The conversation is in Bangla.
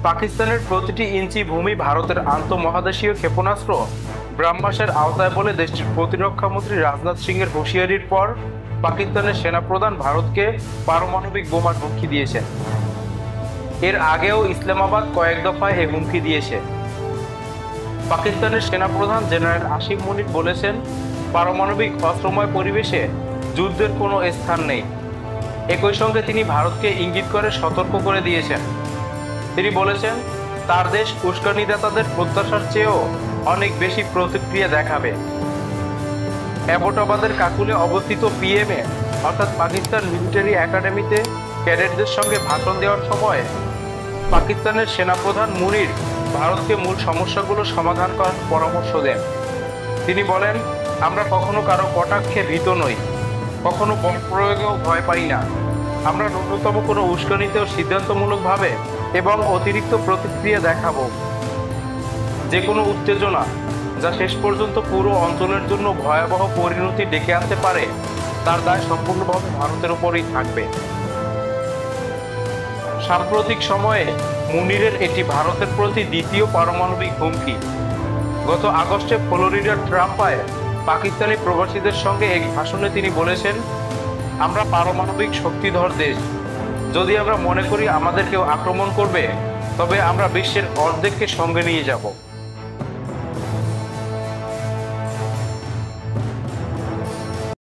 পাকিস্তানের প্রতিটি ইঞ্চি ভূমি ভারতের আন্তঃমহাদেশীয় ক্ষেপণাস্ত্র ব্রহ্মাসের আওতায় বলে দেশটির প্রতিরক্ষামন্ত্রী রাজনাথ সিংয়ের হুঁশিয়ারির পর পাকিস্তানের সেনাপ্রধান ভারতকে পারমাণবিক বোমার হুমকি দিয়েছেন। এর আগেও ইসলামাবাদ কয়েক দফায় এই হুমকি দিয়েছে। পাকিস্তানের সেনাপ্রধান জেনারেল আসিম মুনির বলেছেন, পারমাণবিক অস্ত্রময় পরিবেশে যুদ্ধের কোনো স্থান নেই। একই সঙ্গে তিনি ভারতকে ইঙ্গিত করে সতর্ক করে দিয়েছেন। তিনি বলেছেন, তার দেশ উস্কানিদাতাদের প্রত্যাশার চেয়েও অনেক বেশি প্রতিক্রিয়া দেখাবে। অ্যাবোটাবাদের কাকুলে অবস্থিত পিএমএ অর্থাৎ পাকিস্তান মিলিটারি একাডেমিতে ক্যাডেটদের সঙ্গে ভাষণ দেওয়ার সময় পাকিস্তানের সেনাপ্রধান মুনির ভারতকে মূল সমস্যাগুলো সমাধান করার পরামর্শ দেন। তিনি বলেন, আমরা কখনো কারো কটাক্ষে ভীত নই, কখনো বল প্রয়োগেও ভয় পাই না। আমরা ন্যূনতম কোনো উস্কানিতেও সিদ্ধান্তমূলকভাবে এবং অতিরিক্ত প্রতিক্রিয়া দেখাবো। যে কোনো উত্তেজনা যা শেষ পর্যন্ত পুরো অঞ্চলের জন্য ভয়াবহ পরিণতি ডেকে আনতে পারে, তার দায় সম্পূর্ণভাবে ভারতের উপরেই থাকবে। সাম্প্রতিক সময়ে মুনিরের এটি ভারতের প্রতি দ্বিতীয় পারমাণবিক হুমকি। গত আগস্টে ফ্লোরিডার ট্রাম্পায় পাকিস্তানি প্রবাসীদের সঙ্গে এক ভাষণে তিনি বলেছেন, আমরা পারমাণবিক শক্তিধর দেশ। যদি আমরা মনে করি আমাদের কেউ আক্রমণ করবে, তবে আমরা বিশ্বের অর্ধেককে সঙ্গে নিয়ে যাব।